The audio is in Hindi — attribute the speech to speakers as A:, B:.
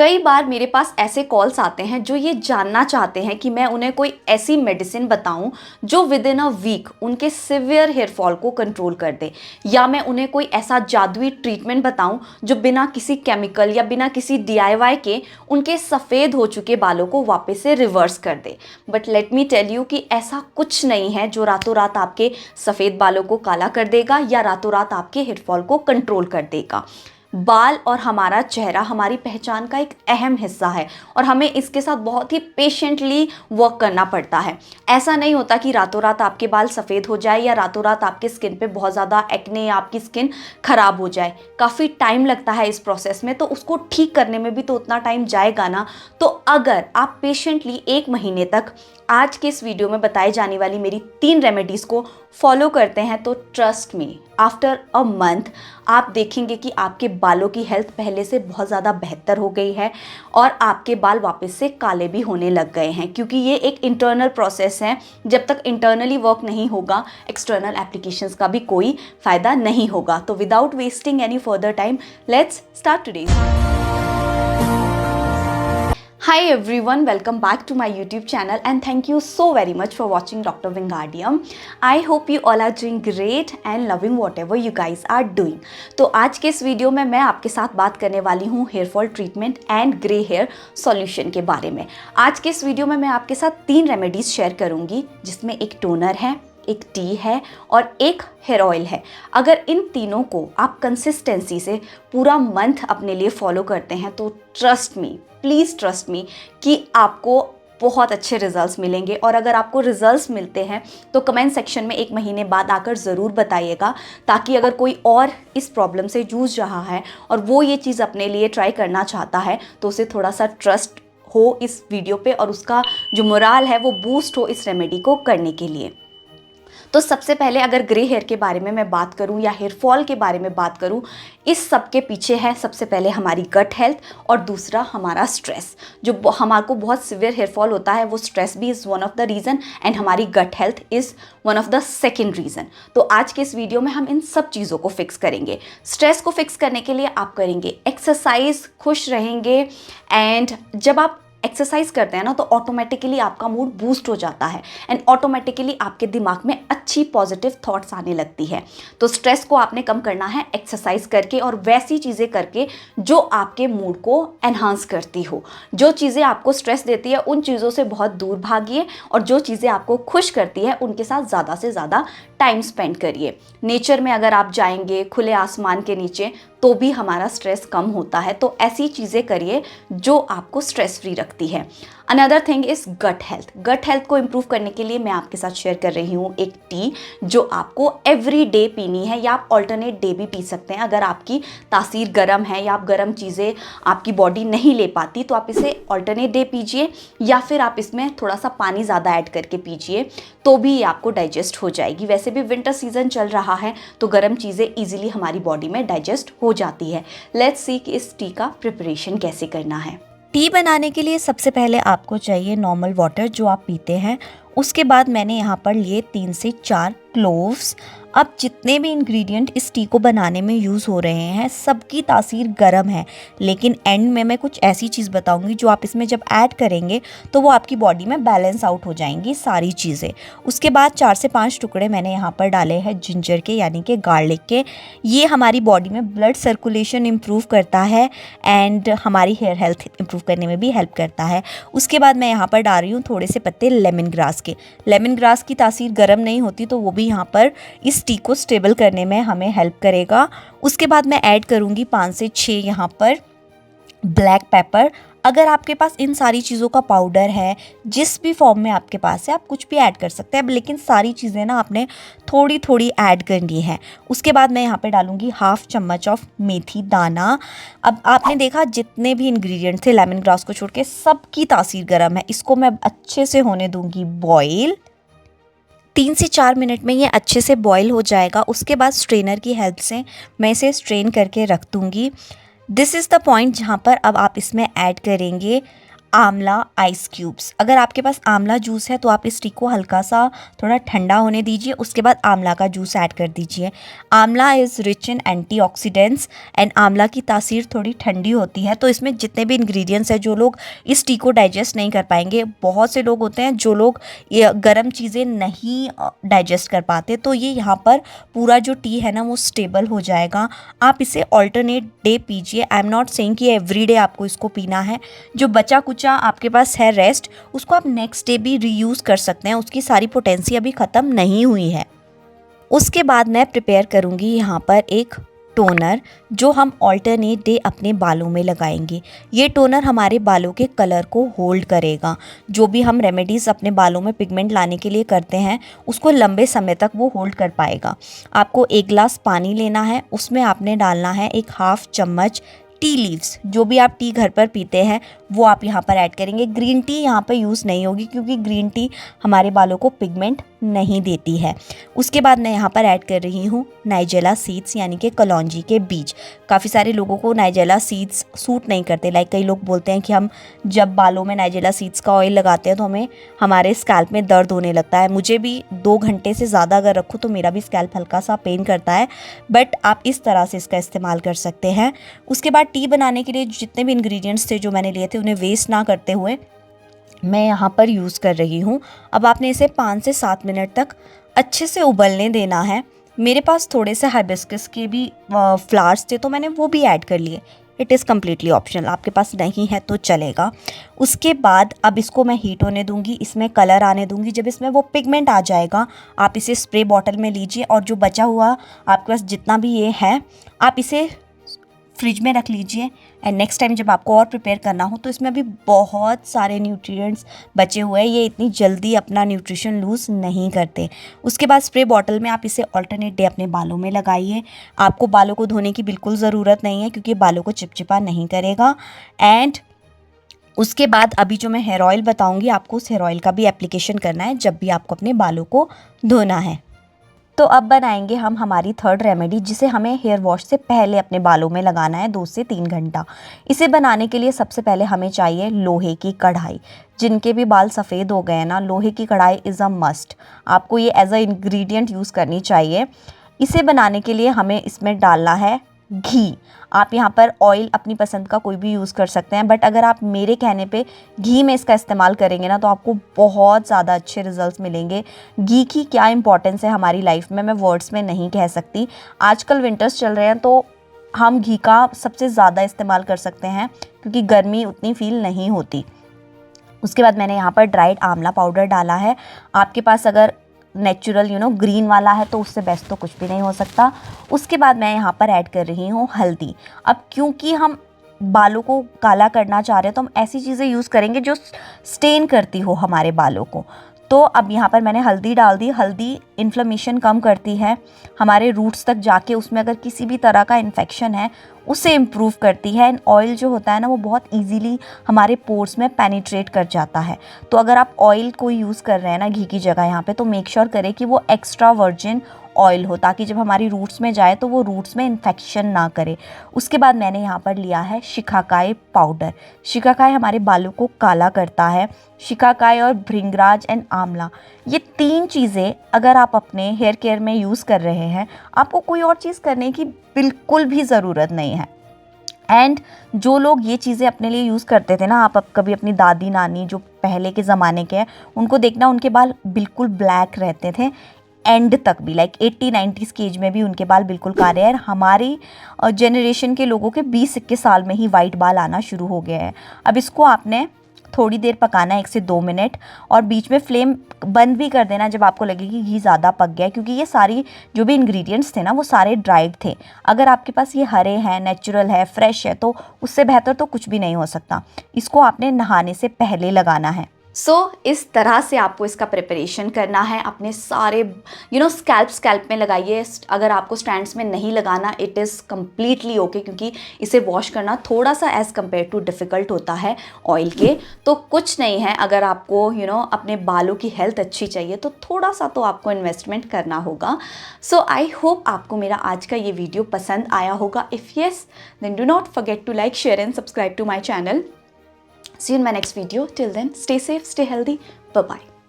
A: कई बार मेरे पास ऐसे कॉल्स आते हैं जो ये जानना चाहते हैं कि मैं उन्हें कोई ऐसी मेडिसिन बताऊं जो विद इन अ वीक उनके सिवियर हेयर फॉल को कंट्रोल कर दे, या मैं उन्हें कोई ऐसा जादुई ट्रीटमेंट बताऊं जो बिना किसी केमिकल या बिना किसी डीआईवाई के उनके सफ़ेद हो चुके बालों को वापस से रिवर्स कर दे। But let me tell you कि ऐसा कुछ नहीं है जो रातों रात आपके सफ़ेद बालों को काला कर देगा या रातों रात आपके हेयर फॉल को कंट्रोल कर देगा। बाल और हमारा चेहरा हमारी पहचान का एक अहम हिस्सा है और हमें इसके साथ बहुत ही पेशेंटली वर्क करना पड़ता है। ऐसा नहीं होता कि रातों रात आपके बाल सफ़ेद हो जाए या रातों रात आपके स्किन पे बहुत ज़्यादा एक्ने या आपकी स्किन ख़राब हो जाए। काफ़ी टाइम लगता है इस प्रोसेस में, तो उसको ठीक करने में भी तो उतना टाइम जाएगा ना। तो अगर आप पेशेंटली 1 महीने तक आज के इस वीडियो में बताई जाने वाली मेरी 3 रेमेडीज़ को फॉलो करते हैं तो trust me, after a month आप देखेंगे कि आपके बालों की हेल्थ पहले से बहुत ज़्यादा बेहतर हो गई है और आपके बाल वापस से काले भी होने लग गए हैं, क्योंकि ये एक इंटरनल प्रोसेस है। जब तक इंटरनली वर्क नहीं होगा, एक्सटर्नल एप्लीकेशंस का भी कोई फ़ायदा नहीं होगा। तो without wasting any further time, let's start today's. Hi everyone, welcome back to my YouTube channel and thank you so very much for watching Dr. Wingardium. I hope you all are doing great and loving whatever you guys are doing. तो आज के इस वीडियो में मैं आपके साथ बात करने वाली हूँ hair fall treatment and grey hair solution के बारे में। आज के इस वीडियो में मैं आपके साथ 3 रेमेडीज़ शेयर करूँगी, जिसमें एक टोनर है, एक टी है और एक हेयर ऑयल है। अगर इन तीनों को आप कंसिस्टेंसी से पूरा मंथ अपने लिए फॉलो करते हैं तो trust me, please trust me कि आपको बहुत अच्छे रिजल्ट्स मिलेंगे। और अगर आपको रिजल्ट्स मिलते हैं तो कमेंट सेक्शन में 1 महीने बाद आकर ज़रूर बताइएगा, ताकि अगर कोई और इस प्रॉब्लम से जूझ रहा है और वो ये चीज़ अपने लिए ट्राई करना चाहता है तो उसे थोड़ा सा ट्रस्ट हो इस वीडियो पे और उसका जो मोराल है वो बूस्ट हो इस रेमेडी को करने के लिए। तो सबसे पहले अगर ग्रे हेयर के बारे में मैं बात करूं या हेयर फॉल के बारे में बात करूं, इस सब के पीछे है सबसे पहले हमारी गट हेल्थ और दूसरा हमारा स्ट्रेस। जो हमारे को बहुत सिवियर हेयर फॉल होता है वो स्ट्रेस भी is one of the reason and हमारी gut health is one of the second reason. तो आज के इस वीडियो में हम इन सब चीज़ों को फिक्स करेंगे। स्ट्रेस को फिक्स करने के लिए आप करेंगे एक्सरसाइज, खुश रहेंगे, एंड जब आप एक्सरसाइज करते हैं ना तो ऑटोमेटिकली आपका मूड बूस्ट हो जाता है एंड ऑटोमेटिकली आपके दिमाग में अच्छी पॉजिटिव थॉट्स आने लगती है। तो स्ट्रेस को आपने कम करना है एक्सरसाइज करके और वैसी चीज़ें करके जो आपके मूड को एनहांस करती हो। जो चीज़ें आपको स्ट्रेस देती है उन चीज़ों से बहुत दूर भागिए और जो चीज़ें आपको खुश करती है उनके साथ ज़्यादा से ज़्यादा टाइम स्पेंड करिए। नेचर में अगर आप जाएंगे, खुले आसमान के नीचे, तो भी हमारा स्ट्रेस कम होता है। तो ऐसी चीज़ें करिए जो आपको स्ट्रेस फ्री रखती है। Another thing is gut health. Gut health को इम्प्रूव करने के लिए मैं आपके साथ शेयर कर रही हूँ एक टी जो आपको एवरी डे पीनी है, या आप ऑल्टरनेट डे भी पी सकते हैं। अगर आपकी तासीर गर्म है या आप गर्म चीज़ें आपकी बॉडी नहीं ले पाती तो आप इसे ऑल्टरनेट डे पीजिए, या फिर आप इसमें थोड़ा सा पानी ज़्यादा ऐड करके पीजिए तो भी ये आपको डाइजेस्ट हो जाएगी। वैसे भी विंटर सीजन चल रहा है तो गर्म चीज़ें ईजिली हमारी बॉडी में डाइजेस्ट हो जाती है। लेट्स सी कि इस टी का प्रिपरेशन कैसे करना है।
B: टी बनाने के लिए सबसे पहले आपको चाहिए नॉर्मल वाटर जो आप पीते हैं। उसके बाद मैंने यहाँ पर लिए 3 से 4 क्लोव्स। अब जितने भी इंग्रेडिएंट इस टी को बनाने में यूज़ हो रहे हैं सबकी तासीर गर्म है, लेकिन एंड में मैं कुछ ऐसी चीज़ बताऊंगी जो आप इसमें जब ऐड करेंगे तो वो आपकी बॉडी में बैलेंस आउट हो जाएंगी सारी चीज़ें। उसके बाद 4 से 5 टुकड़े मैंने यहाँ पर डाले हैं जिंजर के, यानी कि गार्लिक के। ये हमारी बॉडी में ब्लड सर्कुलेशन इम्प्रूव करता है एंड हमारी हेयर हेल्थ इम्प्रूव करने में भी हेल्प करता है। उसके बाद मैं यहाँ पर डाल रही हूँ थोड़े से पत्ते लेमन ग्रास के। लेमन ग्रास की तासीर गर्म नहीं होती तो वो भी यहाँ पर इस टी को स्टेबल करने में हमें हेल्प करेगा। उसके बाद मैं ऐड करूँगी 5 से 6 यहाँ पर ब्लैक पेपर। अगर आपके पास इन सारी चीज़ों का पाउडर है, जिस भी फॉर्म में आपके पास है, आप कुछ भी ऐड कर सकते हैं, लेकिन सारी चीज़ें ना आपने थोड़ी थोड़ी ऐड करनी है। उसके बाद मैं यहाँ पे डालूँगी 1/2 चम्मच ऑफ मेथी दाना। अब आपने देखा जितने भी इंग्रेडिएंट थे लेमन ग्रास को छोड़ के सबकी तासीर गर्म है। इसको मैं अच्छे से होने दूँगी बॉईल। 3 से 4 मिनट में ये अच्छे से बॉईल हो जाएगा। उसके बाद स्ट्रेनर की हेल्प से मैं इसे स्ट्रेन करके रख दूँगी। दिस इज़ द पॉइंट जहाँ पर अब आप इसमें ऐड करेंगे आंवला आइस क्यूब्स। अगर आपके पास आंवला जूस है तो आप इस टी को हल्का सा थोड़ा ठंडा होने दीजिए, उसके बाद आंवला का जूस ऐड कर दीजिए। आंवला is rich in antioxidants and आंवला की तासीर थोड़ी ठंडी होती है, तो इसमें जितने भी इंग्रेडिएंट्स हैं जो लोग इस टी को डाइजेस्ट नहीं कर पाएंगे, बहुत से लोग होते हैं जो लोग ये गर्म चीज़ें नहीं डाइजेस्ट कर पाते, तो ये यहाँ पर पूरा जो टी है ना वो स्टेबल हो जाएगा। आप इसे ऑल्टरनेट डे पीजिए। आई एम नॉट सेइंग कि एवरी डे आपको इसको पीना है। जो बचा कुचा आपके पास है रेस्ट, उसको आप नेक्स्ट डे भी रीयूज़ कर सकते हैं, उसकी सारी पोटेंसी अभी ख़त्म नहीं हुई है। उसके बाद मैं प्रिपेयर करूँगी यहाँ पर एक टोनर जो हम ऑल्टरनेट डे अपने बालों में लगाएंगे। ये टोनर हमारे बालों के कलर को होल्ड करेगा। जो भी हम रेमेडीज़ अपने बालों में पिगमेंट लाने के लिए करते हैं उसको लंबे समय तक वो होल्ड कर पाएगा। आपको 1 ग्लास पानी लेना है, उसमें आपने डालना है 1/2 चम्मच टी लीव्स। जो भी आप टी घर पर पीते हैं वो आप यहाँ पर ऐड करेंगे। ग्रीन टी यहाँ पर यूज़ नहीं होगी क्योंकि ग्रीन टी हमारे बालों को पिगमेंट नहीं देती है। उसके बाद मैं यहाँ पर ऐड कर रही हूँ नाइजेला सीड्स यानी कि कलौंजी के बीज। काफ़ी सारे लोगों को नाइजेला सीड्स सूट नहीं करते। लाइक कई लोग बोलते हैं कि हम जब बालों में नाइजेला सीड्स का ऑयल लगाते हैं तो हमें हमारे स्कैल्प में दर्द होने लगता है। मुझे भी 2 घंटे से ज़्यादा अगर रखूँ तो मेरा भी स्कैल्प हल्का सा पेन करता है, बट आप इस तरह से इसका इस्तेमाल कर सकते हैं। उसके बाद टी बनाने के लिए जितने भी इंग्रेडिएंट्स थे जो मैंने लिए थे उन्हें वेस्ट ना करते हुए मैं यहाँ पर यूज़ कर रही हूँ। अब आपने इसे 5 से 7 मिनट तक अच्छे से उबलने देना है। मेरे पास थोड़े से हाइबिस्कस के भी फ्लावर्स थे तो मैंने वो भी ऐड कर लिए। इट इज़ कम्प्लीटली ऑप्शनल, आपके पास नहीं है तो चलेगा। उसके बाद अब इसको मैं हीट होने दूंगी, इसमें कलर आने दूंगी। जब इसमें वो पिगमेंट आ जाएगा आप इसे स्प्रे बॉटल में लीजिए और जो बचा हुआ आपके पास जितना भी ये है आप इसे फ्रिज में रख लीजिए। एंड नेक्स्ट टाइम जब आपको और प्रिपेयर करना हो तो इसमें अभी बहुत सारे न्यूट्रिएंट्स बचे हुए हैं, ये इतनी जल्दी अपना न्यूट्रिशन लूज़ नहीं करते। उसके बाद स्प्रे बॉटल में आप इसे ऑल्टरनेट डे अपने बालों में लगाइए। आपको बालों को धोने की बिल्कुल ज़रूरत नहीं है क्योंकि बालों को चिपचिपा नहीं करेगा। एंड उसके बाद अभी जो मैं हेयर ऑयल बताऊँगी आपको उस हेयर ऑयल का भी एप्लीकेशन करना है जब भी आपको अपने बालों को धोना है। तो अब बनाएंगे हम हमारी थर्ड रेमेडी जिसे हमें हेयर वॉश से पहले अपने बालों में लगाना है 2 से 3 घंटा। इसे बनाने के लिए सबसे पहले हमें चाहिए लोहे की कढ़ाई। जिनके भी बाल सफ़ेद हो गए हैं ना, लोहे की कढ़ाई इज़ अ मस्ट। आपको ये एज अ इंग्रेडिएंट यूज़ करनी चाहिए। इसे बनाने के लिए हमें इसमें डालना है घी। आप यहाँ पर ऑयल अपनी पसंद का कोई भी यूज़ कर सकते हैं, बट अगर आप मेरे कहने पे घी में इसका इस्तेमाल करेंगे ना तो आपको बहुत ज़्यादा अच्छे रिजल्ट्स मिलेंगे। घी की क्या इंपॉर्टेंस है हमारी लाइफ में मैं वर्ड्स में नहीं कह सकती। आजकल विंटर्स चल रहे हैं तो हम घी का सबसे ज़्यादा इस्तेमाल कर सकते हैं क्योंकि गर्मी उतनी फील नहीं होती। उसके बाद मैंने यहाँ पर ड्राइड आंवला पाउडर डाला है। आपके पास अगर नेचुरल ग्रीन वाला है तो उससे बेस्ट तो कुछ भी नहीं हो सकता। उसके बाद मैं यहाँ पर ऐड कर रही हूँ हल्दी। अब क्योंकि हम बालों को काला करना चाह रहे हैं तो हम ऐसी चीज़ें यूज़ करेंगे जो स्टेन करती हो हमारे बालों को। तो अब यहाँ पर मैंने हल्दी डाल दी। हल्दी इन्फ्लेमेशन कम करती है, हमारे रूट्स तक जाके उसमें अगर किसी भी तरह का इन्फेक्शन है उसे इम्प्रूव करती है। एंड ऑयल जो होता है ना वो बहुत इजीली हमारे पोर्स में पेनिट्रेट कर जाता है। तो अगर आप ऑयल कोई यूज़ कर रहे हैं ना घी की जगह यहाँ पे, तो मेक श्योर करें कि वो एक्स्ट्रा वर्जिन ऑयल हो ताकि जब हमारी रूट्स में जाए तो वो रूट्स में इन्फेक्शन ना करे। उसके बाद मैंने यहाँ पर लिया है शिकाकाई पाउडर। शिकाकाई हमारे बालों को काला करता है। शिकाकाई और भृंगराज एंड आंवला, ये 3 चीज़ें अगर आप अपने हेयर केयर में यूज़ कर रहे हैं आपको कोई और चीज़ करने की बिल्कुल भी ज़रूरत नहीं है। एंड जो लोग ये चीज़ें अपने लिए यूज़ करते थे ना, आप कभी अपनी दादी नानी जो पहले के ज़माने के हैं उनको देखना, उनके बाल बिल्कुल ब्लैक रहते थे एंड तक भी, लाइक 80-90s की एज में भी उनके बाल बिल्कुल काले हैं। हमारी जनरेशन के लोगों के 20-21 साल में ही वाइट बाल आना शुरू हो गए हैं। अब इसको आपने थोड़ी देर पकाना है 1 से 2 मिनट और बीच में फ्लेम बंद भी कर देना जब आपको लगे कि घी ज़्यादा पक गया है, क्योंकि ये सारी जो भी इंग्रेडिएंट्स थे ना वो सारे ड्राइड थे। अगर आपके पास ये हरे हैं, नेचुरल है, फ्रेश है तो उससे बेहतर तो कुछ भी नहीं हो सकता। इसको आपने नहाने से पहले लगाना है।
A: सो इस तरह से आपको इसका प्रिपरेशन करना है। अपने सारे स्कैल्प में लगाइए। अगर आपको स्ट्रैंड्स में नहीं लगाना इट इज़ कम्प्लीटली ओके, क्योंकि इसे वॉश करना थोड़ा सा एज़ कम्पेयर टू डिफ़िकल्ट होता है ऑयल के। तो कुछ नहीं है, अगर आपको अपने बालों की हेल्थ अच्छी चाहिए तो थोड़ा सा तो आपको इन्वेस्टमेंट करना होगा। सो आई होप आपको मेरा आज का ये वीडियो पसंद आया होगा। If yes then do not forget to like, share and subscribe to my channel. See you in my next video. Till then, stay safe, stay healthy. Bye bye.